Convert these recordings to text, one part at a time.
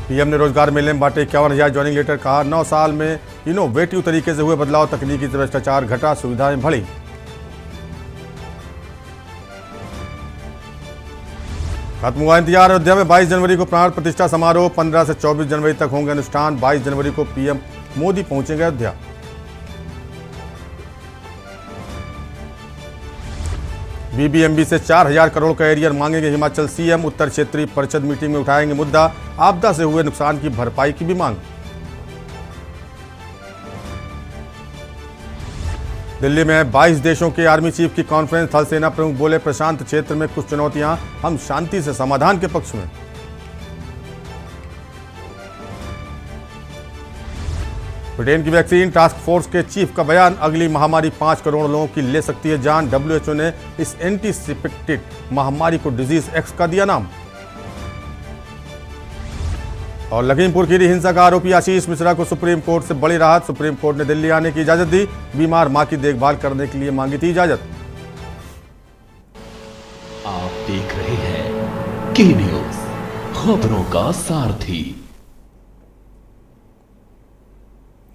PM ने रोजगार मेले में बांटे 51,000 ज्वाइनिंग लेटर। कहा 9 साल में इनोवेटिव तरीके से हुए बदलाव, तकनीकी से भ्रष्टाचार घटा, सुविधाएं बढ़ी। खत्म हुआ इंतजार। अयोध्या में 22 जनवरी को प्राण प्रतिष्ठा समारोह। 15 से 24 जनवरी तक होंगे अनुष्ठान। 22 जनवरी को पीएम मोदी पहुंचेंगे अयोध्या। बीबीएमबी से 4,000 करोड़ का एरियर मांगेंगे हिमाचल सीएम। उत्तर क्षेत्रीय परिषद मीटिंग में उठाएंगे मुद्दा। आपदा से हुए नुकसान की भरपाई की भी मांग। दिल्ली में 22 देशों के आर्मी चीफ की कॉन्फ्रेंस। थल सेना प्रमुख बोले, प्रशांत क्षेत्र में कुछ चुनौतियां, हम शांति से समाधान के पक्ष में। ब्रिटेन की वैक्सीन टास्क फोर्स के चीफ का बयान, अगली महामारी 5 करोड़ लोगों की ले सकती है जान। डब्ल्यूएचओ ने इस एंटीसिपेक्टिक महामारी को डिजीज एक्स का दिया नाम। और लखीमपुर खीरी हिंसा का आरोपी आशीष मिश्रा को सुप्रीम कोर्ट से बड़ी राहत। सुप्रीम कोर्ट ने दिल्ली आने की इजाजत दी। बीमार मां की देखभाल करने के लिए मांगी थी इजाजत। आप देख रहे हैं के न्यूज, खबरों का सारथी।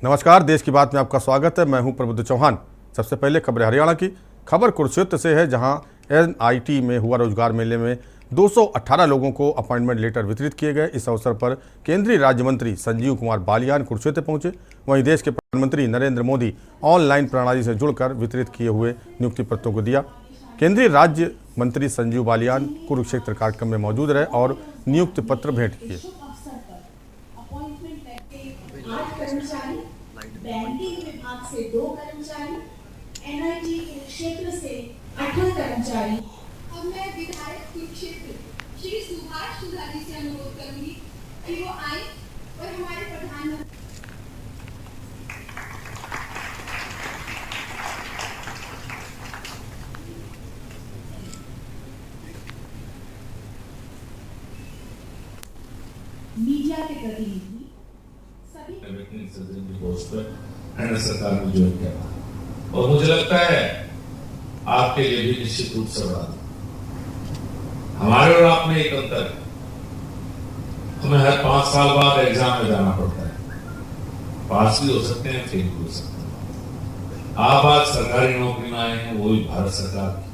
नमस्कार, देश की बात में आपका स्वागत है। मैं हूं प्रबुद्ध चौहान। सबसे पहले खबर हरियाणा की। खबर कुरुक्षेत्र से है, जहां एनआईटी में हुआ रोजगार मेले में 218 लोगों को अपॉइंटमेंट लेटर वितरित किए गए। इस अवसर पर केंद्रीय राज्य मंत्री संजीव कुमार बालियान कुरुक्षेत्र पहुंचे। वहीं देश के प्रधानमंत्री नरेंद्र मोदी ऑनलाइन प्रणाली से जुड़कर वितरित किए हुए नियुक्ति पत्रों को दिया। केंद्रीय राज्य मंत्री संजीव बालियान कुरुक्षेत्र कार्यक्रम में मौजूद रहे और नियुक्ति पत्र भेंट किए। बैंकिंग विभाग से 2 कर्मचारी, एनआईटी क्षेत्र से 18 कर्मचारी। अब मैं विधायक कुरुक्षेत्र श्री सुभाष सुधारी से अनुरोध करूंगी कि वो आए और हमारे प्रधानमंत्री। मीडिया के प्रतिनिधि केंद्र सरकार ने ज्वाइन किया और मुझे लगता है आपके लिए भी निश्चित रूप से बड़ा हमारे और आप में एक अंतर है। हमें हर 5 साल बाद एग्जाम में जाना पड़ता है। पास भी हो सकते हैं, फेल भी हो सकते हैं। आप आज सरकारी नौकरी में आए हैं, वो भी भारत सरकार की।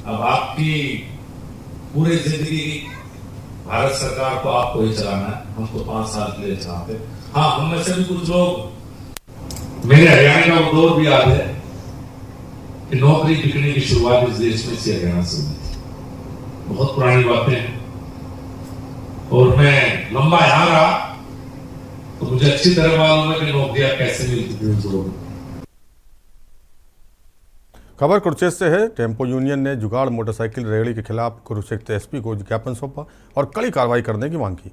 अब आपकी पूरी जिंदगी भारत सरकार को आपको ही चलाना है, हमको 5 साल के लिए चलाते। हाँ, हम में से भी कुछ लोग, मेरे हरियाणा का वो दौर भी याद है कि नौकरी बिकने की शुरुआत इस देश में से हरियाणा से हुई थी। बहुत पुरानी बातें हैं और मैं लंबा यहाँ रहा तो मुझे अच्छी तरह मालूम है कि नौकरियां कैसे मिलती थी। खबर कुरुक्षेत्र से है। टेम्पो यूनियन ने जुगाड़ मोटरसाइकिल रेहड़ी के खिलाफ कुरुक्षेत्र एसपी को ज्ञापन सौंपा और कड़ी कार्रवाई करने की मांग की।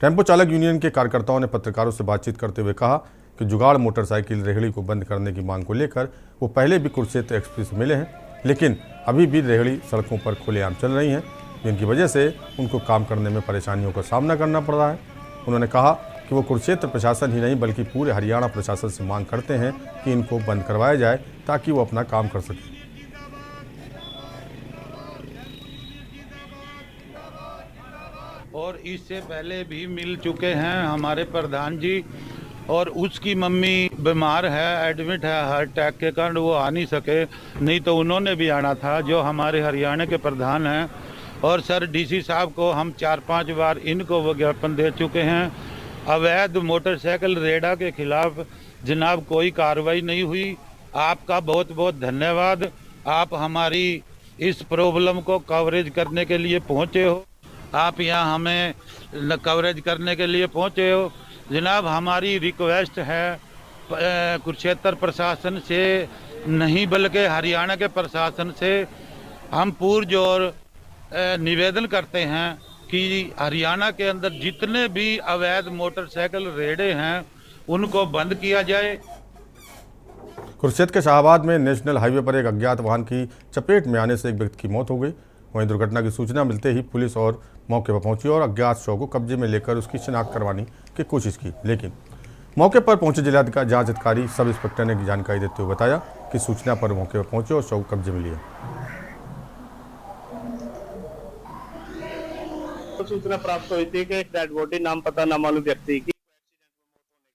टेम्पो चालक यूनियन के कार्यकर्ताओं ने पत्रकारों से बातचीत करते हुए कहा कि जुगाड़ मोटरसाइकिल रेहड़ी को बंद करने की मांग को लेकर वो पहले भी कुरुक्षेत्र एक्सप्रेस मिले हैं, लेकिन अभी भी रेहड़ी सड़कों पर खुलेआम चल रही हैं, जिनकी वजह से उनको काम करने में परेशानियों का सामना करना पड़ रहा है। उन्होंने कहा कि वो कुरुक्षेत्र प्रशासन ही नहीं बल्कि पूरे हरियाणा प्रशासन से मांग करते हैं कि इनको बंद करवाया जाए ताकि वो अपना काम कर सकें। और इससे पहले भी मिल चुके हैं हमारे प्रधान जी, और उसकी मम्मी बीमार है, एडमिट है हार्ट अटैक के कारण, वो आ नहीं सके, नहीं तो उन्होंने भी आना था, जो हमारे हरियाणा के प्रधान हैं। और सर डीसी साहब को हम 4-5 बार इनको विज्ञापन दे चुके हैं। अवैध मोटरसाइकिल रेड़ा के खिलाफ जनाब कोई कार्रवाई नहीं हुई। आपका बहुत बहुत धन्यवाद। आप हमारी इस प्रॉब्लम को कवरेज करने के लिए पहुँचे हो। आप यहाँ हमें कवरेज करने के लिए पहुँचे हो। जनाब हमारी रिक्वेस्ट है कुरुक्षेत्र प्रशासन से नहीं बल्कि हरियाणा के प्रशासन से हम पुरजोर निवेदन करते हैं कि हरियाणा के अंदर जितने भी अवैध मोटरसाइकिल रेड़े हैं उनको बंद किया जाए। कुरुक्षेत्र के शाहबाद में नेशनल हाईवे पर एक अज्ञात वाहन की चपेट में आने से एक व्यक्ति की मौत हो गई। वहीं दुर्घटना की सूचना मिलते ही पुलिस और मौके पर पहुंची और अज्ञात शव को कब्जे में लेकर उसकी शिनाख्त करवाने की कोशिश की, लेकिन मौके पर पहुंचे जिला जांच अधिकारी सब इंस्पेक्टर ने जानकारी देते हुए बताया कि सूचना पर मौके पर पहुंचे और शव कब्जे में लिया। सूचना प्राप्त हुई थी कि एक डेड बॉडी नाम पता नामालूम व्यक्ति की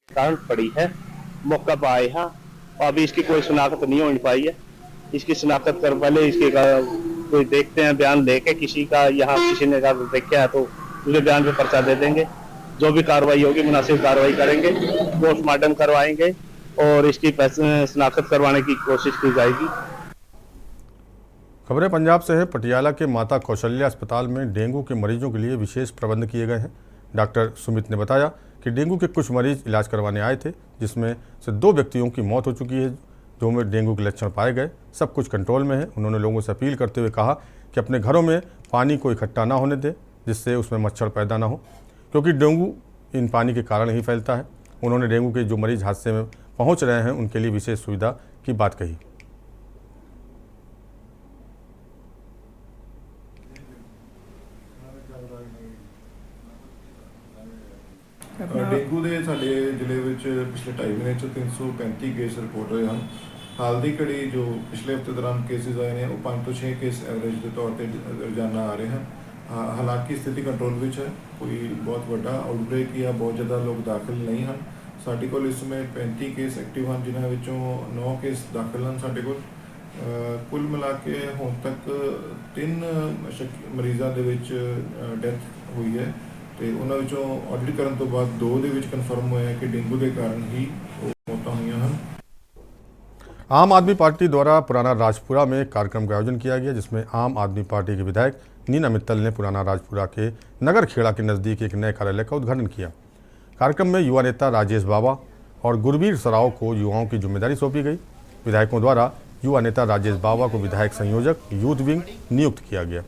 कारण पड़ी है, मौका पर आए हैं। अभी इसकी कोई शिनाख्त नहीं हो पाई है। इसकी शिनाख्त कर पहले इसके कोई देखते हैं बयान लेके किसी का, यहाँ किसी ने देखा है तो उसके बयान पे पर्चा दे देंगे। जो भी कार्रवाई होगी मुनासिब कार्रवाई करेंगे, पोस्टमार्टम करवाएंगे और इसकी शिनाख्त करवाने की कोशिश की जाएगी। खबरें पंजाब से है। पटियाला के माता कौशल्या अस्पताल में डेंगू के मरीजों के लिए विशेष प्रबंध किए गए हैं। डॉक्टर सुमित ने बताया कि डेंगू के कुछ मरीज इलाज करवाने आए थे, जिसमें से 2 व्यक्तियों की मौत हो चुकी है, जो में डेंगू के लक्षण पाए गए। सब कुछ कंट्रोल में है। उन्होंने लोगों से अपील करते हुए कहा कि अपने घरों में पानी को इकट्ठा ना होने दें, जिससे उसमें मच्छर पैदा ना हो, क्योंकि डेंगू इन पानी के कारण ही फैलता है। उन्होंने डेंगू के जो मरीज हादसे में पहुंच रहे हैं उनके लिए विशेष सुविधा की बात कही। डेंगू ਦੇ ਸਾਡੇ ਜ਼ਿਲ੍ਹੇ ਵਿੱਚ ਪਿਛਲੇ 2.5 ਮਹੀਨੇ 'ਚ 335 ਕੇਸ ਰਿਪੋਰਟ ਹੋਏ ਹਨ। ਹਾਲ ਦੀ ਘੜੀ ਜੋ ਪਿਛਲੇ ਹਫ਼ਤੇ ਦੌਰਾਨ ਕੇਸਿਸ ਆਏ ਨੇ ਉਹ 5 ਤੋਂ 6 ਕੇਸ ਐਵਰੇਜ ਦੇ ਤੌਰ ਤੇ ਰੋਜ਼ਾਨਾ ਆ ਰਹੇ ਹਨ। ਹਾਲਾਂਕਿ ਸਥਿਤੀ ਕੰਟਰੋਲ ਵਿੱਚ ਹੈ, ਕੋਈ ਬਹੁਤ ਵੱਡਾ ਆਊਟਬ੍ਰੇਕ ਜਾਂ ਬਹੁਤ ਜ਼ਿਆਦਾ ਲੋਕ ਦਾਖਲ ਨਹੀਂ ਹਨ। ਸਾਡੇ ਕੋਲ ਇਸ ਸਮੇਂ 35 ਕੇਸ ਐਕਟਿਵ ਹਨ, ਜਿਨ੍ਹਾਂ ਵਿੱਚੋਂ 9 ਕੇਸ ਦਾਖਲ ਹਨ ਸਾਡੇ ਕੋਲ। ਕੁੱਲ ਮਿਲਾ ਕੇ ਹੁਣ ਤੱਕ 3 ਮਰੀਜ਼ਾਂ ਦੇ ਵਿੱਚ ਡੈਥ ਹੋਈ ਹੈ ਤੇ ਉਹਨਾਂ ਵਿੱਚੋਂ ਆਡਿਟ ਕਰਨ ਤੋਂ ਬਾਅਦ 2 ਦੇ ਵਿੱਚ ਕਨਫਰਮ ਹੋਇਆ ਕਿ ਡੇਂਗੂ ਦੇ ਕਾਰਨ ਹੀ ਮੌਤਾਂ ਹੋਈਆਂ ਹਨ। आम आदमी पार्टी द्वारा पुराना राजपुरा में कार्यक्रम का आयोजन किया गया, जिसमें आम आदमी पार्टी के विधायक नीना मित्तल ने पुराना राजपुरा के नगर खेड़ा के नज़दीक एक नए कार्यालय का उद्घाटन किया। कार्यक्रम में युवा नेता राजेश बाबा और गुरबीर सराव को युवाओं की जिम्मेदारी सौंपी गई। विधायकों द्वारा युवा नेता राजेश बाबा को विधायक संयोजक यूथ विंग नियुक्त किया गया।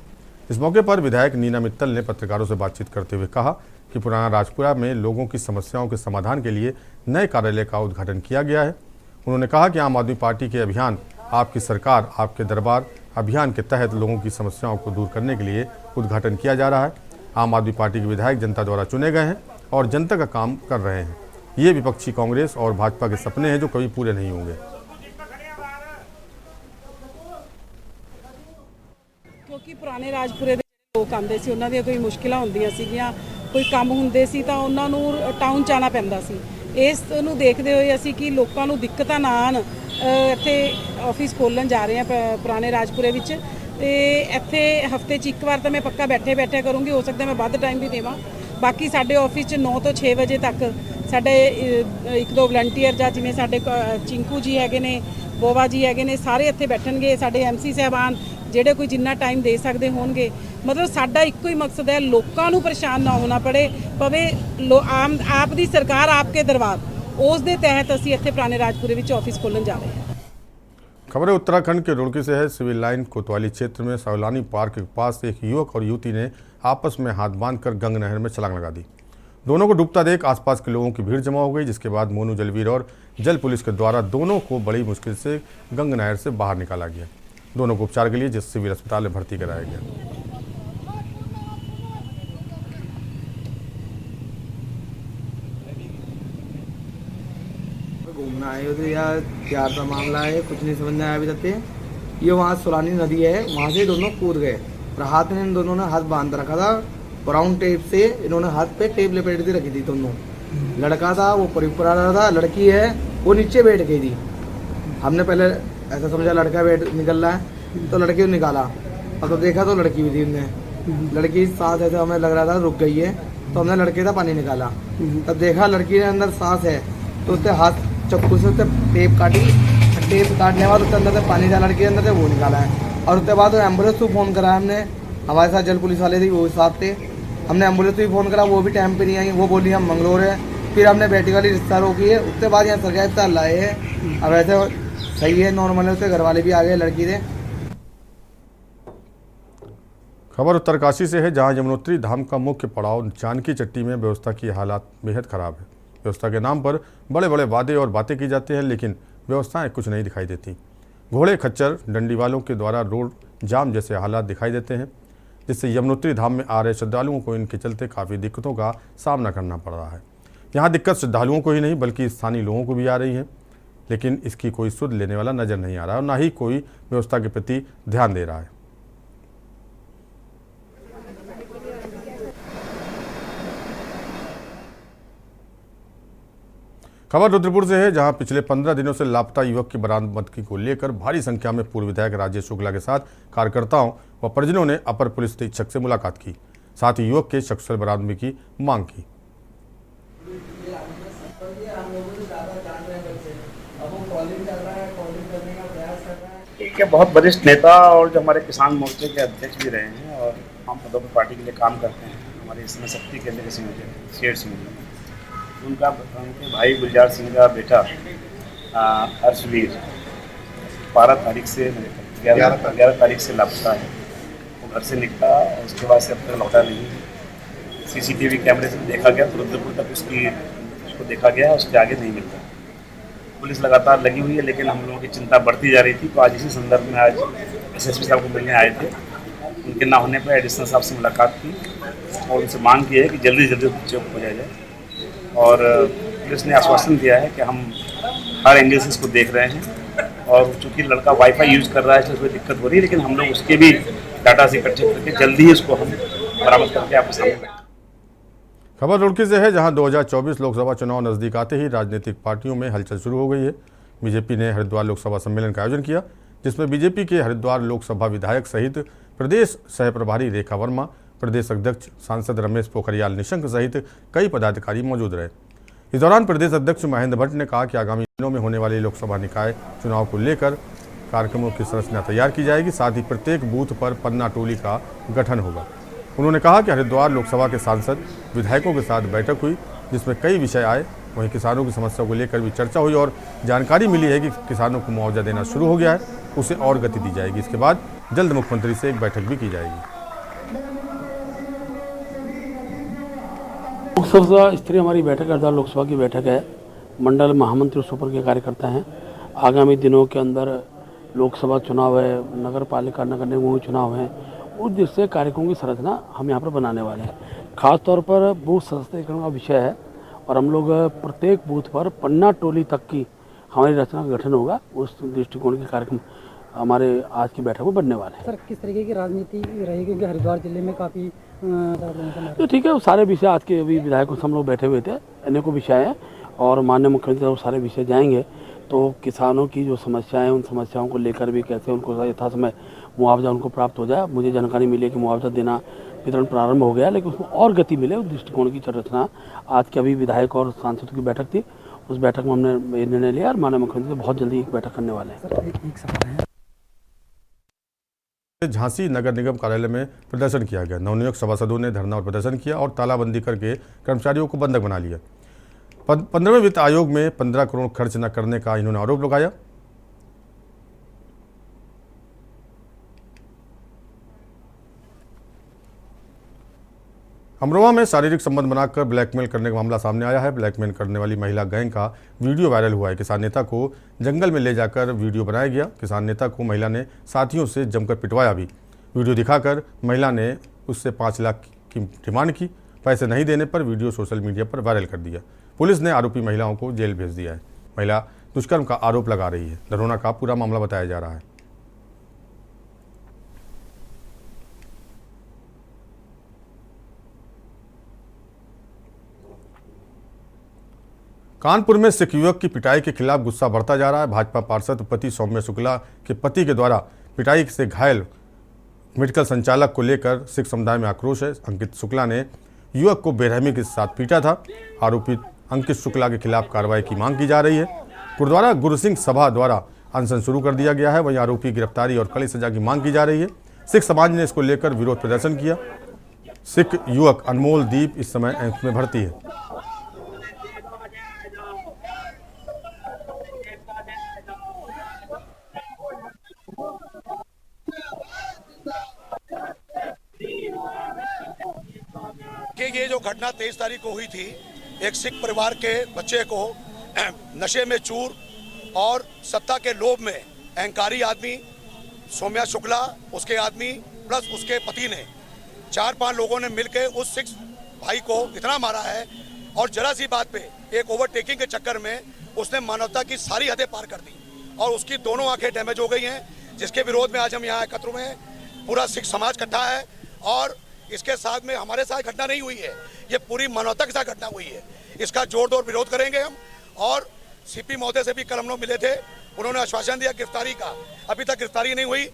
इस मौके पर विधायक नीना मित्तल ने पत्रकारों से बातचीत करते हुए कहा कि पुराना राजपुरा में लोगों की समस्याओं के समाधान के लिए नए कार्यालय का उद्घाटन किया गया है। उन्होंने कहा कि आम आदमी पार्टी के अभियान आपकी सरकार आपके दरबार अभियान के तहत लोगों की समस्याओं को दूर करने के लिए उद्घाटन किया जा रहा है। आम आदमी पार्टी के विधायक जनता द्वारा चुने गए हैं और जनता का काम कर रहे हैं। ये विपक्षी कांग्रेस और भाजपा के सपने हैं जो कभी पूरे नहीं होंगे। क्योंकि पुराने राजपुरे ਦੇ ਲੋਕ ਆਉਂਦੇ ਸੀ, ਉਹਨਾਂ ਦੀਆਂ ਕੋਈ ਮੁਸ਼ਕਿਲਾਂ ਹੁੰਦੀਆਂ ਸੀਗੀਆਂ, ਕੋਈ ਕੰਮ ਹੁੰਦੇ ਸੀ ਤਾਂ ਉਹਨਾਂ ਨੂੰ ਟਾਊਨ ਜਾਣਾ ਪੈਂਦਾ ਸੀ। ਇਸ ਨੂੰ ਦੇਖਦੇ ਹੋਏ ਅਸੀਂ ਕਿ ਲੋਕਾਂ ਨੂੰ ਦਿੱਕਤਾਂ ਨਾ ਆਉਣ, ਇੱਥੇ ਆਫਿਸ ਖੋਲ੍ਹਣ ਜਾ ਰਹੇ ਹਾਂ ਪੁਰਾਣੇ ਰਾਜਪੁਰੇ ਵਿੱਚ। ਤੇ ਇੱਥੇ ਹਫਤੇ 'ਚ ਇੱਕ ਵਾਰ ਤਾਂ ਮੈਂ ਪੱਕਾ ਬੈਠਿਆ ਕਰੂੰਗੀ, ਹੋ ਸਕਦਾ ਮੈਂ ਵੱਧ ਟਾਈਮ ਵੀ ਦੇਵਾਂ। ਬਾਕੀ ਸਾਡੇ ਆਫਿਸ 'ਚ 9 ਤੋਂ 6 ਵਜੇ ਤੱਕ ਸਾਡੇ 1-2 ਵਲੰਟੀਅਰ ਜਾਂ ਜਿਵੇਂ ਸਾਡੇ ਚਿੰਕੂ ਜੀ ਹੈਗੇ ਨੇ, ਬੋਵਾ ਜੀ ਹੈਗੇ ਨੇ, ਸਾਰੇ ਇੱਥੇ ਬੈਠਣਗੇ। ਸਾਡੇ ਐਮਸੀ ਸਾਹਿਬਾਨ ਜਿਹੜੇ ਕੋਈ ਜਿੰਨਾ ਟਾਈਮ ਦੇ ਸਕਦੇ ਹੋਣਗੇ। ਮਤਲਬ ਸਾਡਾ ਇੱਕੋ ਹੀ ਮਕਸਦ ਹੈ, ਲੋਕਾਂ ਨੂੰ ਪਰੇਸ਼ਾਨ ਨਾ ਹੋਣਾ ਪੜੇ ਪਵੇ। ਆਪ ਦੀ ਸਰਕਾਰ ਆਪਕੇ ਦਰਬਾਰ, ਉਸ ਦੇ ਤਹਿਤ ਅਸੀਂ ਇੱਥੇ ਪੁਰਾਣੇ ਰਾਜਪੁਰੇ ਵਿੱਚ ਆਫਿਸ खोलने जा रहे हैं। खबरें उत्तराखंड के रुड़की से है। सिविल लाइन कोतवाली क्षेत्र में सौलानी पार्क के पास एक युवक और युवती ने आपस में हाथ बांधकर गंग नहर में छलांग लगा दी। दोनों को डूबता देख आसपास के लोगों की भीड़ जमा हो गई, जिसके बाद मोनू जलवीर और जल पुलिस के द्वारा दोनों को बड़ी मुश्किल से गंग नहर से बाहर निकाला गया। दोनों को उपचार के लिए जिस सिविल अस्पताल में भर्ती कराया गया। घूमना आए तो यार प्यार का मामला है, कुछ नहीं समझ में आया अभी तक। ये वहाँ सोलानी नदी है, वहाँ से दोनों कूद गए और हाथ में इन दोनों ने हाथ बांध रखा था ब्राउन टेप से। इन्होंने हाथ पे टेप लपेट के रखी थी दोनों। लड़का था वो ऊपर आ रहा था, लड़की है वो नीचे बैठ गई थी। हमने पहले ऐसा समझा लड़का निकल रहा है तो लड़की को निकाला, और तो देखा तो लड़की भी थी। हमने लड़की सांस ऐसा हमें लग रहा था रुक गई है, तो हमने लड़के का पानी निकाला। तब देखा लड़की के अंदर सांस है, तो उससे हाथ चक्कू से उससे टेप काटी। टेप काटने के बाद उसके अंदर से पानी था, लड़के के अंदर से वो निकाला है। और उसके बाद एम्बुलेंस को फ़ोन करा हमने, हमारे साथ जल पुलिस वाले थे वो साथ थे। हमने एम्बुलेंस भी फ़ोन करा, वो भी टाइम पे नहीं आई। वो बोली हम मंगलोर है। फिर हमने बेटी वाली रिश्ता रोकी है, उसके बाद यहाँ सरकारी अस्पताल लाए हैं। अब ऐसे सही है, नॉर्मल है, उसके घर वाले भी आ गए लड़की से। खबर उत्तरकाशी से है, जहां यमुनोत्री धाम का मुख्य पड़ाव जानकी चट्टी में व्यवस्था की हालात बेहद खराब है। व्यवस्था के नाम पर बड़े बड़े वादे और बातें की जाती हैं, लेकिन व्यवस्थाएं कुछ नहीं दिखाई देती। घोड़े खच्चर डंडी वालों के द्वारा रोड जाम जैसे हालात दिखाई देते हैं, जिससे यमुनोत्री धाम में आ रहे श्रद्धालुओं को इनके चलते काफ़ी दिक्कतों का सामना करना पड़ रहा है। यहाँ दिक्कत श्रद्धालुओं को ही नहीं बल्कि स्थानीय लोगों को भी आ रही है, लेकिन इसकी कोई सुध लेने वाला नज़र नहीं आ रहा है और ना ही कोई व्यवस्था के प्रति ध्यान दे रहा है। खबर रुद्रपुर से है, जहां पिछले 15 दिनों से लापता युवक की बरामदगी को लेकर भारी संख्या में पूर्व विधायक राजेश शुक्ला के साथ कार्यकर्ताओं व परिजनों ने अपर पुलिस अधीक्षक से मुलाकात की। साथ ही युवक के सकुशल बरामदगी की मांग की। ठीक है, बहुत वरिष्ठ नेता और जो हमारे किसान मोर्चे के अध्यक्ष भी रहे हैं और हम पदों पर पार्टी के लिए काम करते हैं। हमारे इसमें शक्ति केंद्र के शेर सिंह उनके भाई गुलजार सिंह का बेटा हर्षवीर 12 तारीख से 11 तारीख से लापता है। वो घर से निकला और उसके बाद से अब तक लौटा नहीं। सीसीटीवी कैमरे से देखा गया तो रुद्रपुर तक उसको देखा गया, उसके आगे नहीं मिलता। पुलिस लगातार लगी हुई है, लेकिन हम लोगों की चिंता बढ़ती जा रही थी। तो आज इसी संदर्भ में आज एसएसपी साहब को मिलने आए थे। उनके ना होने पर एडिशनल साहब से मुलाकात की और उनसे मांग की है कि जल्दी जल्दी बच्चे को खोजा जाए। और पुलिस ने आश्वासन दिया है कि हम हर एंगल से इसको देख रहे हैं। और चूँकि लड़का वाईफाई यूज़ कर रहा है इसलिए कोई दिक्कत हो रही है, लेकिन हम लोग उसके भी डाटा से इकट्ठे करके जल्दी ही उसको हम बरामद करके आपके सामने लाएंगे। खबर रुड़की से है, जहां 2024 लोकसभा चुनाव नजदीक आते ही राजनीतिक पार्टियों में हलचल शुरू हो गई है। बीजेपी ने हरिद्वार लोकसभा सम्मेलन का आयोजन किया, जिसमें बीजेपी के हरिद्वार लोकसभा विधायक सहित प्रदेश सह प्रभारी रेखा वर्मा, प्रदेश अध्यक्ष सांसद रमेश पोखरियाल निशंक सहित कई पदाधिकारी मौजूद रहे। इस दौरान प्रदेश अध्यक्ष महेंद्र भट्ट ने कहा कि आगामी दिनों में होने वाले लोकसभा निकाय चुनाव को लेकर कार्यक्रमों की संरचना तैयार की जाएगी। साथ ही प्रत्येक बूथ पर पन्ना टोली का गठन होगा। उन्होंने कहा कि हरिद्वार लोकसभा के सांसद विधायकों के साथ बैठक हुई, जिसमें कई विषय आए। वहीं किसानों की समस्या को लेकर भी चर्चा हुई और जानकारी मिली है कि किसानों को मुआवजा देना शुरू हो गया है, उसे और गति दी जाएगी। इसके बाद जल्द मुख्यमंत्री से एक बैठक भी की जाएगी। लोकसभा स्तरीय हमारी बैठक हरिद्वार लोकसभा की बैठक है। मंडल महामंत्री सुपर के कार्यकर्ता हैं। आगामी दिनों के अंदर लोकसभा चुनाव है, नगर पालिका नगर निगमों के चुनाव है, उस जिससे कार्यक्रमों की संरचना हम यहाँ पर बनाने वाले हैं। खासतौर पर बूथ सशक्तिकरण का विषय है और हम लोग प्रत्येक बूथ पर पन्ना टोली तक की हमारी रचना का गठन होगा। उस दृष्टिकोण के कार्यक्रम हमारे आज की बैठक में बनने वाले हैं। सर, किस तरीके की राजनीति रहेगी, क्योंकि हरिद्वार जिले में काफ़ी तो ठीक है, वो सारे विषय आज के अभी विधायकों से हम लोग बैठे हुए थे, अनेकों विषय हैं और माननीय मुख्यमंत्री वो सारे विषय जाएंगे। तो किसानों की जो समस्याएं, उन समस्याओं को लेकर भी कैसे उनको यथासमय मुआवजा उनको प्राप्त हो जाए। मुझे जानकारी मिली है कि मुआवजा देना वितरण प्रारंभ हो गया, लेकिन उसमें और गति मिले उस दृष्टिकोण की संरचना आज के अभी विधायक और सांसदों की बैठक थी। उस बैठक में हमने ये निर्णय लिया और माननीय मुख्यमंत्री से बहुत जल्दी एक बैठक करने वाले हैं। एक सवाल है, झांसी नगर निगम कार्यालय में प्रदर्शन किया गया। नवनियुक्त सभासदों ने धरना और प्रदर्शन किया और तालाबंदी करके कर्मचारियों को बंधक बना लिया। 15वें वित्त आयोग में 15 करोड़ खर्च न करने का इन्होंने आरोप लगाया। अमरोहा में शारीरिक संबंध बनाकर ब्लैकमेल करने का मामला सामने आया है। ब्लैकमेल करने वाली महिला गैंग का वीडियो वायरल हुआ है। किसान नेता को जंगल में ले जाकर वीडियो बनाया गया। किसान नेता को महिला ने साथियों से जमकर पिटवाया भी। वीडियो दिखाकर महिला ने उससे 5 लाख की डिमांड की। पैसे नहीं देने पर वीडियो सोशल मीडिया पर वायरल कर दिया। पुलिस ने आरोपी महिलाओं को जेल भेज दिया है। महिला दुष्कर्म का आरोप लगा रही है। दरोना का पूरा मामला बताया जा रहा है। कानपुर में सिख युवक की पिटाई के खिलाफ गुस्सा बढ़ता जा रहा है। भाजपा पार्षद पति सौम्य शुक्ला के पति के द्वारा पिटाई से घायल मेडिकल संचालक को लेकर सिख समुदाय में आक्रोश है। अंकित शुक्ला ने युवक को बेरहमी के साथ पीटा था। आरोपी अंकित शुक्ला के खिलाफ कार्रवाई की मांग की जा रही है। गुरुद्वारा गुरु सिंह सभा द्वारा अनशन शुरू कर दिया गया है। वहीं आरोपी गिरफ्तारी और कड़ी सजा की मांग की जा रही है। सिख समाज ने इसको लेकर विरोध प्रदर्शन किया। सिख युवक अनमोल दीप इस समय एम्स में भर्ती है। कि ये जो घटना 23 तारीख को हुई थी, एक सिख परिवार के बच्चे को नशे में चूर और सत्ता के लोभ में अहंकारी आदमी सौम्या शुक्ला, उसके आदमी प्लस उसके पति ने 4-5 लोगों ने मिलकर उस सिख भाई को इतना मारा है और जरा सी बात पे एक ओवरटेकिंग के चक्कर में उसने मानवता की सारी हदें पार कर दी और उसकी दोनों आंखें डैमेज हो गई हैं, जिसके विरोध में आज हम यहाँ एकत्र हुए हैं। पूरा सिख समाज इकट्ठा है और इसके साथ में हमारे साथ घटना नहीं हुई है, ये पूरी मानवता के साथ घटना हुई है। इसका जोरदार विरोध करेंगे हम और सीपी महोदय से भी कल हम लोग मिले थे, उन्होंने आश्वासन दिया गिरफ्तारी का। अभी तक गिरफ्तारी नहीं हुई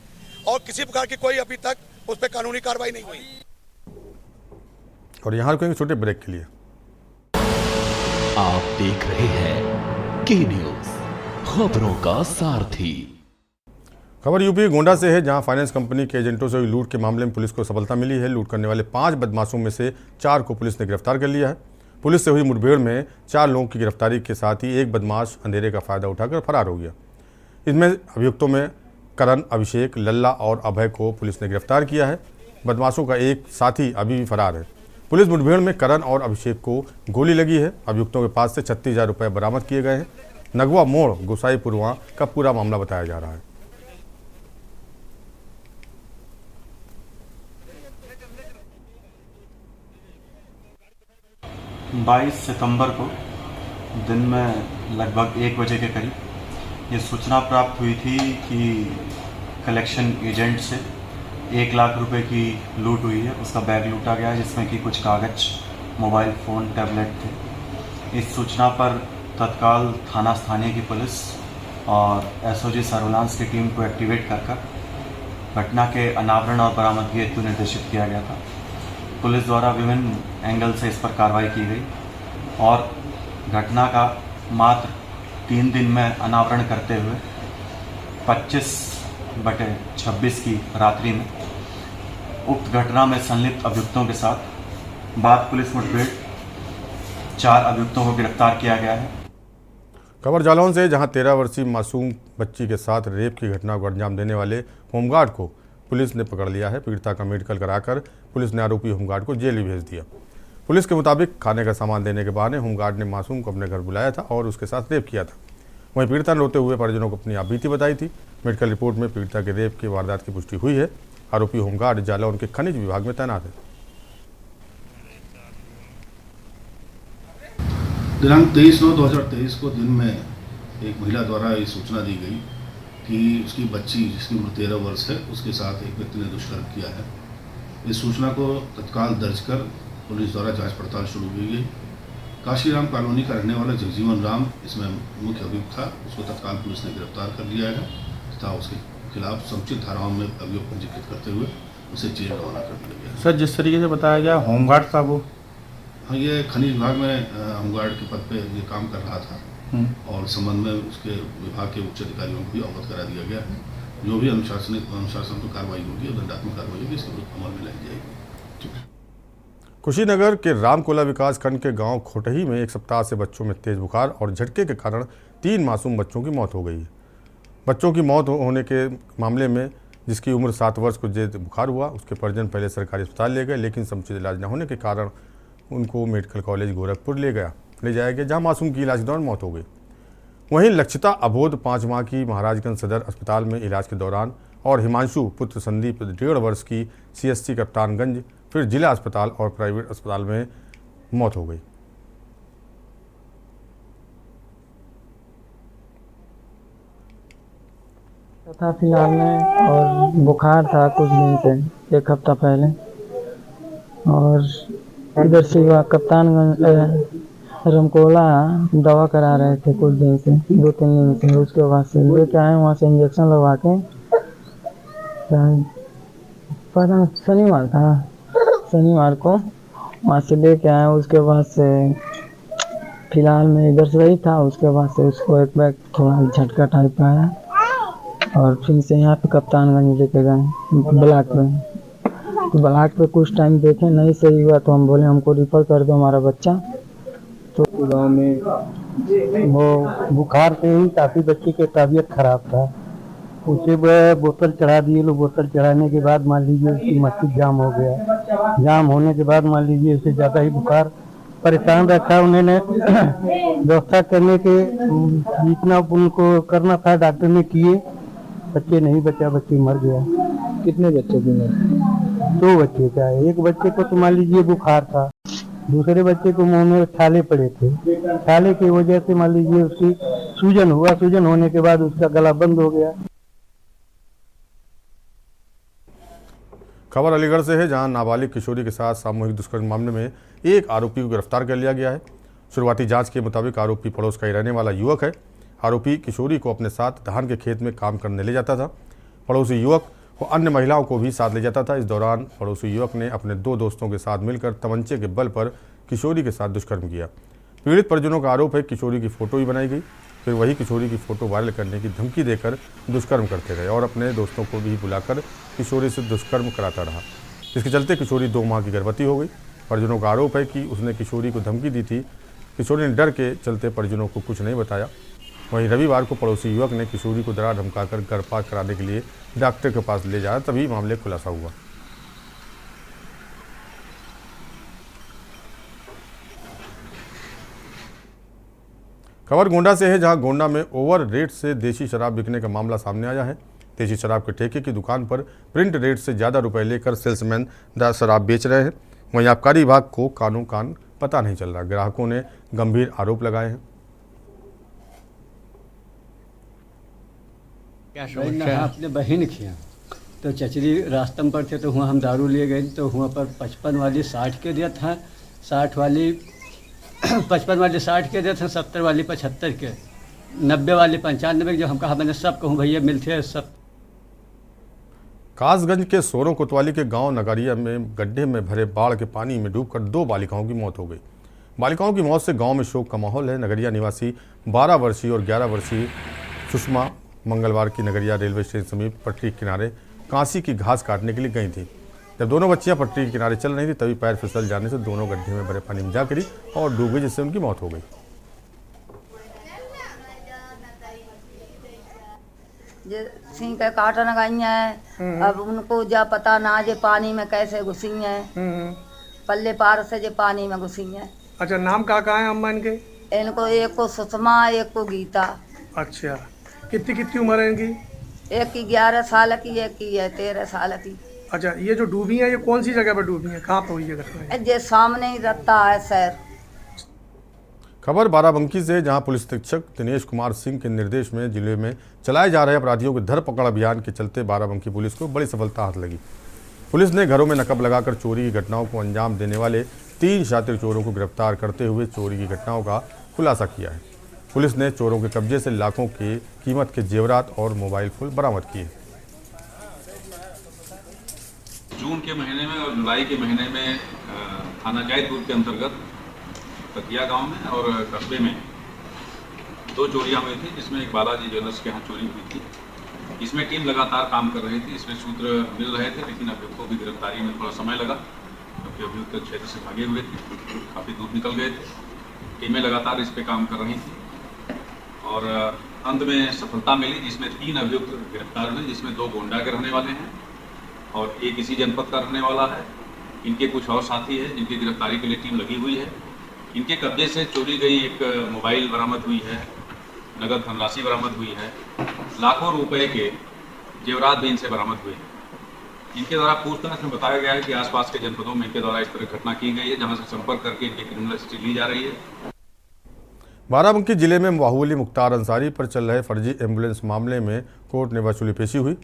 और किसी प्रकार की कोई अभी तक उस पर कानूनी कार्रवाई नहीं हुई। और यहाँ रुकेंगे छोटे ब्रेक के लिए। आप देख रहे हैं के न्यूज, खबरों का सारथी। खबर यूपी गोंडा से है, जहां फाइनेंस कंपनी के एजेंटों से हुई लूट के मामले में पुलिस को सफलता मिली है। लूट करने वाले 5 बदमाशों में से 4 को पुलिस ने गिरफ्तार कर लिया है। पुलिस से हुई मुठभेड़ में 4 लोगों की गिरफ्तारी के साथ ही एक बदमाश अंधेरे का फायदा उठाकर फरार हो गया। इसमें अभियुक्तों में करण, अभिषेक, लल्ला और अभय को पुलिस ने गिरफ्तार किया है। बदमाशों का एक साथी अभी भी फरार है। पुलिस मुठभेड़ में करण और अभिषेक को गोली लगी है। अभियुक्तों के पास से 36,000 रुपये बरामद किए गए हैं। नगवा मोड़ गोसाईपुरवा का पूरा मामला बताया जा रहा है। 22 सितंबर को दिन में लगभग 1 बजे के करीब ये सूचना प्राप्त हुई थी कि कलेक्शन एजेंट से 1 लाख रुपए की लूट हुई है। उसका बैग लूटा गया जिसमें कि कुछ कागज, मोबाइल फ़ोन, टैबलेट थे। इस सूचना पर तत्काल थाना स्थानीय की पुलिस और एसओजी सर्विलांस की टीम को एक्टिवेट कर घटना के अनावरण और बरामदगी हेतु निर्देशित किया गया था। पुलिस द्वारा विभिन्न एंगल से इस पर कार्रवाई की गई और घटना का मात्र 3 दिन में अनावरण करते हुए 25/26 की रात्रि में उक्त घटना में संलिप्त अभियुक्तों के साथ बाद पुलिस मुठभेड़ 4 अभियुक्तों को गिरफ्तार किया गया है। खबर जालौन से, जहां 13 वर्षीय मासूम बच्ची के साथ रेप की घटना को अंजाम देने वाले होमगार्ड को पुलिस ने पकड़ लिया है। पीड़िता का मेडिकल कराकर पुलिस ने आरोपी होमगार्ड को जेल भी भेज दिया। पुलिस के मुताबिक खाने का सामान देने के बहाने होमगार्ड ने मासूम को अपने घर बुलाया था और उसके साथ रेप किया था। वहीं पीड़िता ने रोते हुए परिजनों को अपनी आपबीती बताई थी। मेडिकल रिपोर्ट में पीड़िता के रेप की वारदात की पुष्टि हुई है। आरोपी होमगार्ड जालौन के खनिज विभाग में तैनात है। दिनांक 23/9/2023 को दिन में एक महिला द्वारा ये सूचना दी गई कि उसकी बच्ची, जिसकी उम्र 13 वर्ष है, उसके साथ एक व्यक्ति ने दुष्कर्म किया है। इस सूचना को तत्काल दर्ज कर पुलिस द्वारा जांच पड़ताल शुरू की गई। काशीराम कॉलोनी का रहने वाला जगजीवन राम इसमें मुख्य अभियुक्त था। उसको तत्काल पुलिस ने गिरफ्तार कर लिया है तथा उसके खिलाफ समुचित धाराओं में अभियोग पंजीकृत करते हुए उसे जेल रवाना कर दिया गया। सर, जिस तरीके से बताया गया होमगार्ड था वो, हाँ, ये खनिज विभाग में होमगार्ड के पद पे ये काम कर रहा था और संबंध में उसके विभाग के उच्च अधिकारियों को भी अवगत करा दिया गया है। जो भी अनुशासन कार्रवाई होगी और दंडात्मक कार्रवाई होगी, इसके विरुद्ध अमल में लाई जाएगी। कुशीनगर के रामकोला विकास खंड के गांव खोटही में 1 सप्ताह से बच्चों में तेज बुखार और झटके के कारण 3 मासूम बच्चों की मौत हो गई है। बच्चों की मौत होने के मामले में जिसकी उम्र 7 वर्ष को जेद बुखार हुआ, उसके परिजन पहले सरकारी अस्पताल ले गए, लेकिन समुचित इलाज न होने के कारण उनको मेडिकल कॉलेज गोरखपुर ले जाया गया, जहाँ मासूम की इलाज के दौरान मौत हो गई। वहीं लक्षिता अबोध 5 माह की महाराजगंज सदर अस्पताल में इलाज के दौरान और हिमांशु पुत्र संदीप 1.5 वर्ष की CSC कप्तानगंज, फिर जिला अस्पताल और प्राइवेट अस्पताल में मौत हो गई। था फिलहाल में, और बुखार था कुछ दिन से, 1 हफ्ता पहले। और इधर से कप्तानगंज रमकोला दवा करा रहे थे कुछ दिन से, 2-3 दिन से। उसके बाद से लेके आए, वहाँ से इंजेक्शन लगवा के, पता शनिवार को वहाँ से लेके आए। उसके बाद से फिलहाल में इधर से वही था। उसके बाद से उसको एक बैग थोड़ा झटका टाइप का आया और फिर से यहाँ पे कप्तानगंज लेके गए ब्लॉक पे। ब्लॉक पे कुछ टाइम देखे, नहीं सही हुआ तो हम बोले हमको रिफर कर दो हमारा बच्चा। तो गाँव में वो बुखार से ही काफ़ी बच्चे की तबीयत खराब था। उसे बोतल चढ़ा दिए लोग। बोतल चढ़ाने के बाद मान लीजिए उसकी मस्तिष्क जाम हो गया। जाम होने के बाद मान लीजिए उससे ज़्यादा ही बुखार परेशान रखा। उन्होंने व्यवस्था करने के जितना उनको करना था डॉक्टर ने किए, बच्चे नहीं बचा, बच्चे मर गया। कितने बच्चे थे? 2 बच्चे का है। एक बच्चे को तो मान लीजिए बुखार था, दूसरे बच्चे को मुंह में छाले पड़े थे। छाले की वजह से मान लीजिए उसकी सूजन हुआ। सूजन होने के बाद उसका गला बंद हो गया। खबर अलीगढ़ से है, जहां नाबालिग किशोरी के साथ सामूहिक दुष्कर्म मामले में एक आरोपी को गिरफ्तार कर लिया गया है। शुरुआती जांच के मुताबिक आरोपी पड़ोस का ही रहने वाला युवक है। आरोपी किशोरी को अपने साथ धान के खेत में काम करने ले जाता था। पड़ोसी युवक वो अन्य महिलाओं को भी साथ ले जाता था। इस दौरान पड़ोसी युवक ने अपने 2 दोस्तों के साथ मिलकर तमंचे के बल पर किशोरी के साथ दुष्कर्म किया। पीड़ित परिजनों का आरोप है किशोरी की फ़ोटो भी बनाई गई, फिर वही किशोरी की फ़ोटो वायरल करने की धमकी देकर दुष्कर्म करते रहे और अपने दोस्तों को भी बुलाकर किशोरी से दुष्कर्म कराता रहा। इसके चलते किशोरी 2 माह की गर्भवती हो गई। परिजनों का आरोप है कि उसने किशोरी को धमकी दी थी। किशोरी ने डर के चलते परिजनों को कुछ नहीं बताया। वहीं रविवार को पड़ोसी युवक ने किशोरी को डरा धमकाकर गर्भपात कराने के लिए डॉक्टर के पास ले जाया, तभी मामले खुलासा हुआ। खबर गोंडा से है, जहां गोंडा में ओवर रेट से देशी शराब बिकने का मामला सामने आया है। देशी शराब के ठेके की दुकान पर प्रिंट रेट से ज़्यादा रुपए लेकर सेल्समैन शराब बेच रहे हैं। वहीं आबकारी विभाग को कानून कान पता नहीं चल रहा। ग्राहकों ने गंभीर आरोप लगाए हैं। अपने बहन किया तो चचरी रास्ते पर थे, तो वहाँ हम दारू ले गए तो वहाँ पर 55 वाली 60 के दिया था, 60 वाली 55 वाली 60 के दिया था, 70 वाली 75 के, 90 वाली 95 के। जो हम कहा मैंने सब कहूँ भैया मिलते हैं सब। कासगंज के सोरों कोतवाली के गांव नगरिया में गड्ढे में भरे बाढ़ के पानी में डूबकर 2 बालिकाओं की मौत हो गई। बालिकाओं की मौत से गांव में शोक का माहौल है। नगरिया निवासी 12 वर्षीय और 11 वर्षीय सुषमा मंगलवार की नगरिया रेलवे स्टेशन समीप पटरी के किनारे कांसी की घास काटने के लिए गई थी। जब दोनों बच्चियां पटरी के किनारे चल रही थी, तभी पैर फिसल जाने से दोनों गड्ढे में भरे पानी में जा गिरी और डूब गई, जिससे उनकी मौत हो गई। सिंह के काटन गई हैं, अब उनको जा पता ना जे पानी में कैसे घुसी हैं, पल्ले पार से जे पानी में घुसी हैं। अच्छा, नाम का है अम्मा इनके? इनको एक को सुषमा, एक को गीता। अच्छा, कितनी उम्र है इनकी? एक की 11 साल की, एक की है 13 साल की। अच्छा, ये जो डूबी है ये कौन सी जगह पर डूबी है, कहाँ पर हुई है घटना? ये सामने ही रहता है सर। खबर बाराबंकी से, जहां पुलिस अधीक्षक दिनेश कुमार सिंह के निर्देश में जिले में चलाए जा रहे अपराधियों के धरपकड़ अभियान के चलते बाराबंकी पुलिस को बड़ी सफलता हाथ लगी। पुलिस ने घरों में नकब लगाकर चोरी की घटनाओं को अंजाम देने वाले 3 शातिर चोरों को गिरफ्तार करते हुए चोरी की घटनाओं का खुलासा किया है। पुलिस ने चोरों के कब्जे से लाखों की कीमत के जेवरात और मोबाइल फोन बरामद किए। जून के महीने में और जुलाई के महीने में थाना जैदपुर के अंतर्गत तकिया गांव में और कस्बे में 2 चोरियां हुई थी, जिसमें एक बालाजी ज्वेलर्स के यहाँ चोरी हुई थी। इसमें टीम लगातार काम कर रही थी। इसमें सूत्र मिल रहे थे, लेकिन अभियुक्तों की गिरफ्तारी में थोड़ा समय लगा, क्योंकि अभियुक्त क्षेत्र से भागे हुए थे, काफ़ी दूर निकल गए थे। टीमें लगातार इस पर काम कर रही थी और अंत में सफलता मिली, जिसमें 3 अभियुक्त गिरफ्तार हुए, जिसमें 2 गोंडा के रहने वाले हैं और एक इसी जनपद का रहने वाला है। इनके कुछ और साथी हैं जिनकी गिरफ्तारी के लिए टीम लगी हुई है। इनके कब्जे से चोरी गई एक मोबाइल बरामद हुई है, नगद धनराशि बरामद हुई है, लाखों रुपए के जेवरात भी इनसे बरामद हुए हैं। इनके द्वारा पूछताछ में बताया गया है कि आसपास के जनपदों में इनके द्वारा इस तरह घटना की गई है, जहां से संपर्क करके इनकी क्रिमिनल हिस्ट्री ली जा रही है। बाराबंकी जिले में बाहुबली मुख्तार अंसारी पर चल रहे फर्जी एम्बुलेंस मामले में कोर्ट में वसूली पेशी हुई।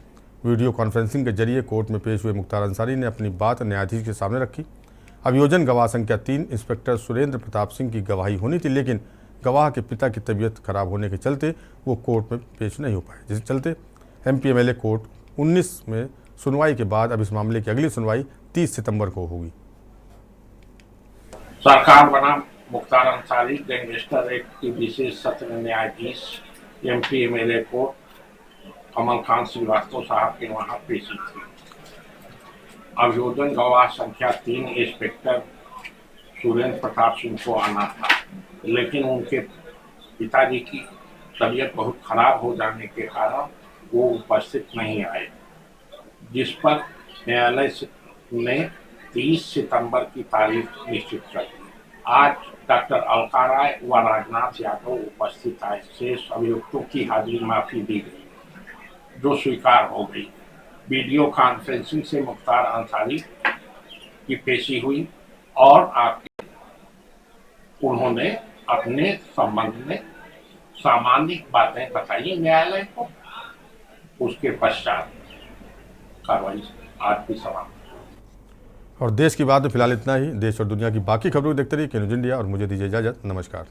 वीडियो कॉन्फ्रेंसिंग के जरिए कोर्ट में पेश हुए मुख्तार अंसारी ने अपनी बात न्यायाधीश के सामने रखी। अभियोजन गवाह संख्या 3 इंस्पेक्टर सुरेंद्र प्रताप सिंह की गवाही होनी थी, लेकिन गवाह के पिता की तबीयत खराब होने के चलते वो कोर्ट में पेश नहीं हो पाए, जिसके चलते MPMLA कोर्ट 19 में सुनवाई के बाद अब इस मामले की अगली सुनवाई 30 सितंबर को होगी। सरकार बना मुख्तार अंसारी गैंगस्टर एक्ट की विशेष सत्र न्यायाधीश MPMLA कोर्ट कमल खान श्रीवास्तव साहब के वहां पेशी थी। अभियोजन गवाह संख्या 3 इंस्पेक्टर सुरेंद्र प्रताप सिंह को आना था, लेकिन उनके पिताजी की तबीयत बहुत खराब हो जाने के कारण वो उपस्थित नहीं आए, जिस पर न्यायालय ने 30 सितंबर की तारीख निश्चित कर दी। आज डॉक्टर अलका राय व राजनाथ यादव उपस्थित आए। शेष अभियुक्तों की हाजिरी माफी दी गई, जो स्वीकार हो गई। वीडियो कॉन्फ्रेंसिंग से मुख्तार अंसारी की पेशी हुई और आगे उन्होंने अपने संबंध में सामान्य बातें बताई न्यायालय को। उसके पश्चात कार्रवाई आज भी समाप्त। और देश की बात में फिलहाल इतना ही। देश और दुनिया की बाकी खबरों को देखते रहिए के न्यूज़ इंडिया और मुझे दीजिए इजाज़त। नमस्कार।